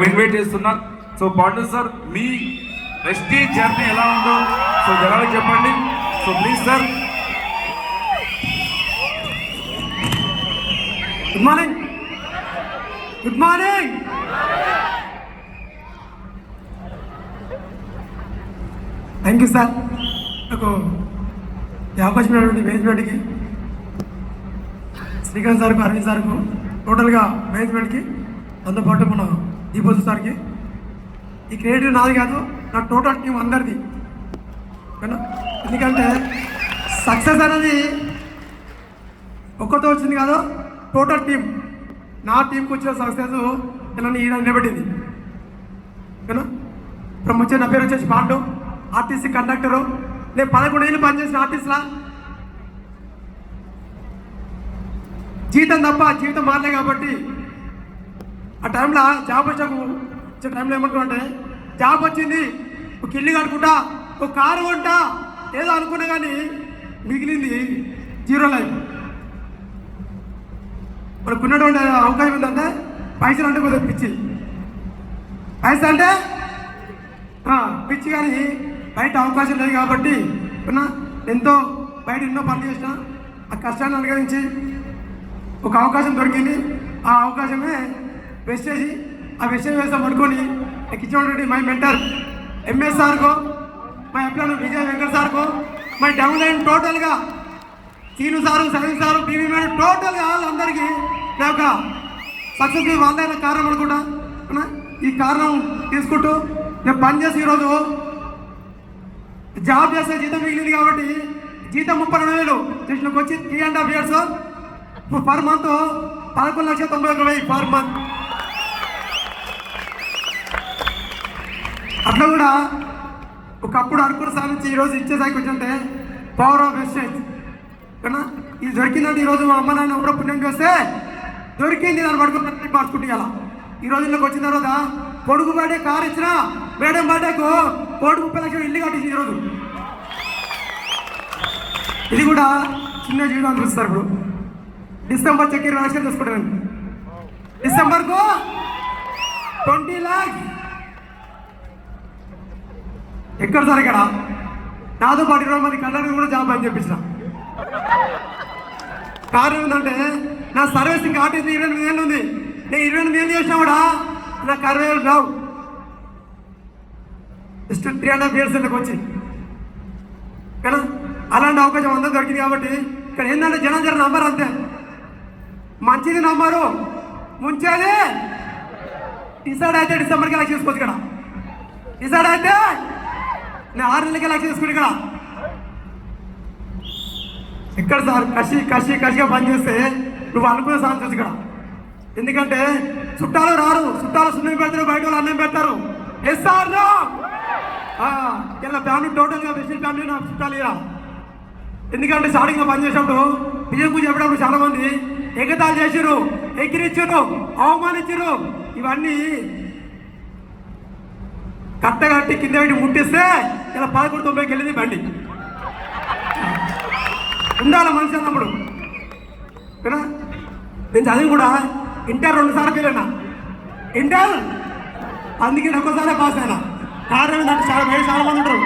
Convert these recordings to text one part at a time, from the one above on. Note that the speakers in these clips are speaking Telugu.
ఇన్వైట్ చేస్తున్నా. సో పాండు సార్, మీ ప్రెస్టీజ్ జర్నీ ఎలా ఉందో సో జనాలకు చెప్పండి. So please sir. Good morning. Good morning. Thank you sir, నాకు ఈ అవకాశం ఇచ్చినటువంటి మేనేజ్మెంట్కి, శ్రీకాంత్ సార్కు, అరవింద్ సార్కు, టోటల్గా మేనేజ్మెంట్కి, అందుబాటు మన దీపోజు సార్కి. ఈ క్రెడిట్ నాది కాదు, నా టోటల్ టీం అందరిది. ఓకేనా? ఎందుకంటే సక్సెస్ అనేది ఒక్కరితో వచ్చింది కాదు, టోటల్ టీం. నా టీంకి వచ్చిన సక్సెస్ ఇలా ఈయన నిలబెట్టింది. ఓకేనా? ఇప్పుడు వచ్చే నా పేరు వచ్చేసి పాండు, ఆర్టీసీ కండక్టరు. నేను 11 ఏళ్ళు పనిచేసిన ఆర్టీసీలా. జీతం తప్ప జీవితం మారలే కాబట్టి ఆ టైంలో జాబ్ వచ్చే టైంలో ఏమనుకున్నా, జాబ్ వచ్చింది, ఒక ఇల్లు కట్టుకుంటా, ఒక కారు కొంటా ఏదో అనుకున్నా, కానీ మిగిలింది జీరో లైఫ్. మనకున్నటువంటి అవకాశం ఏంటంటే పైసలు అంటే కొద్దిగా పిచ్చి. పైసలు అంటే పిచ్చి, కానీ బయట అవకాశం లేదు కాబట్టి ఎంతో బయట ఎన్నో పనులు చేసిన, ఆ కష్టాన్ని అనుగరించి ఒక అవకాశం దొరికింది. ఆ అవకాశమే వెస్టేజ్. ఆ వెస్టేజ్ వేస్తాం పడుకొని నాకు ఇచ్చినటువంటి మై మెంటర్ ఎంఎస్ సార్కో, మా ఎంప్లాయ్ విజయ్ వెంకట్ సార్కో, మై డౌన్ లైన్ టోటల్గా Seenu sir, Saleem sir, BV madam, టోటల్గా వాళ్ళందరికీ నా యొక్క సక్సెస్ వాళ్ళైన కారణం అనుకుంటా. ఈ కారణం తీసుకుంటూ నేను పనిచేసి ఈరోజు జాబ్ చేస్తే జీతం మిగిలింది కాబట్టి జీతం 32,000 స్టేషన్కి వచ్చి 3.5 years per month 11,91,000 per month. అట్లా కూడా ఒకప్పుడు అనుకున్న సాధించి ఈరోజు ఇచ్చేసారికి వచ్చింటే పవర్ ఆఫ్ వెస్టేజ్. కానీ ఇది దొరికిందంటే ఈరోజు మా అమ్మ నాన్న ఎవరో పుణ్యం చేస్తే దొరికింది, దాన్ని పడుకున్నట్టు మార్చుకుంటే ఇలా ఈ రోజుల్లోకి వచ్చిన తర్వాత కొడుకు బర్త్డే కారు ఇచ్చినా, మేడం బర్త్డేకు 1,30,00,000 ఇల్లు కట్టింది ఈరోజు. ఇది కూడా చిన్న జీవితం అనిపిస్తారు. ఇప్పుడు డిసెంబర్ చెక్ 20 లక్షలు తీసుకుంటాను. డిసెంబర్కు 20 lakhs. ఎక్కడ సార్? ఇక్కడ నాతో పాటు 20 మంది కండక్టర్ కూడా జాబ్ అని చెప్పించిన. కారణం ఏంటంటే నా సర్వీసింగ్ ఆర్టీసీ 28 ఏళ్ళు ఉంది. నేను 28 ఏళ్ళు చేసినా కూడా నాకు 60,000 రావు. జస్ట్ 3.5 years వచ్చి కదా అలాంటి అవకాశం అందరూ దొరికింది కాబట్టి ఇక్కడ ఏంటంటే జనం నంబర్ అంతే. మంచిది నంబరు, ముంచేది డిసైడ్ అయితే డిసెంబర్కి ఎలక్షన్ చేసుకోవచ్చు. ఇక్కడ డిసైడ్ అయితే నేను 6 నెలలకి ఎలక్షన్ చేసుకుని ఇక్కడ ఇక్కడ సార్ కసిగా పనిచేస్తే నువ్వు అనుకునే సాధించవచ్చు ఇక్కడ. ఎందుకంటే చుట్టాలు రారు, చుట్టాలు సున్నం పెడతారు, బయట వాళ్ళు అన్నం పెడతారు. ఎస్ సార్ ఇలా ఫ్యామిలీ టోటల్గా వెస్టేజ్ ఫ్యామిలీ నా చుట్టాలు ఇలా. ఎందుకంటే స్టార్టింగ్గా పనిచేసినప్పుడు బియ్యంకు చెప్పినప్పుడు చాలా మంది ఎగతాలు చేసారు, ఎగిరిచ్చారు, అవమానించారు. ఇవన్నీ కట్టగట్టి కింద పెట్టి ముట్టిస్తే ఇలా 11:90కి వెళ్ళింది బండి. ఉండాలి మనిషి అన్నప్పుడు. నేను చదివి కూడా ఇంటర్ 2 సార్లు ఫెయిల్ అయినా. ఇంటర్ అందుకే ఒక్కసారి పాస్ అయినా. కారణం ఏంటంటే చాలా మంది ఉంటారు.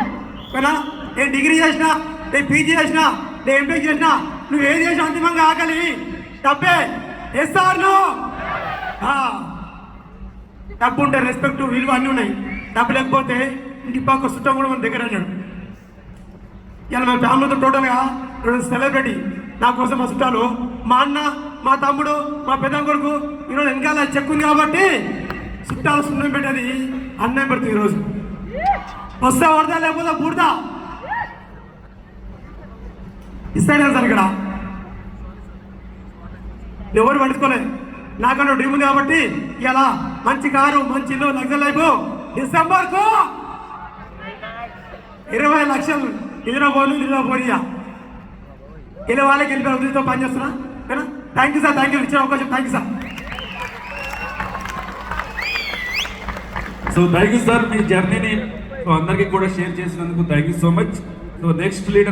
నేను డిగ్రీ చేసినా, నేను పీజీ చేసినా, నేను ఎంపీ చేసినా, నువ్వు ఏం చేసినా అంతిమంగా ఆకలి తప్పే. ఎస్ఆర్ డబ్బు ఉంటే రెస్పెక్ట్, విలువ అన్నీ ఉన్నాయి. డబ్బు లేకపోతే ఇంటి పక్క చుట్టం కూడా మన దగ్గర అన్నాడు. ఇలా మా ఫ్యామిలీతో టోటల్గా సెలబ్రిటీ. నా కోసం మా చుట్టాలు, మా అన్న, మా తమ్ముడు, మా పెద్ద కొడుకు ఈరోజు వెనకాల చెక్ ఉంది కాబట్టి చుట్టాలు సున్నం పెట్టేది అన్నం పెడుతుంది. ఈరోజు వస్తే వడదా లేకపోతే బూడదా ఇస్తాడే సార్. ఇక్కడ ఎవరు పడుకోలే, నాకన్నా డ్రీమ్ ఉంది కాబట్టి ఇలా మంచి కారు, మంచి ఇల్లు, లగ్జరీ లైఫ్. డిసెంబర్కు 20 లక్షలు ఇదిలో పోనీయా ఇలా వాళ్ళకి వెళ్ళిపోయి ఉద్యోగంతో పనిచేస్తున్నా. Thank you sir, thank you ఇచ్చిన అవకాశం. Thank you sir. So thank you sir, మీ జర్నీని అందరికీ కూడా షేర్ చేసినందుకు thank you so much. So next leader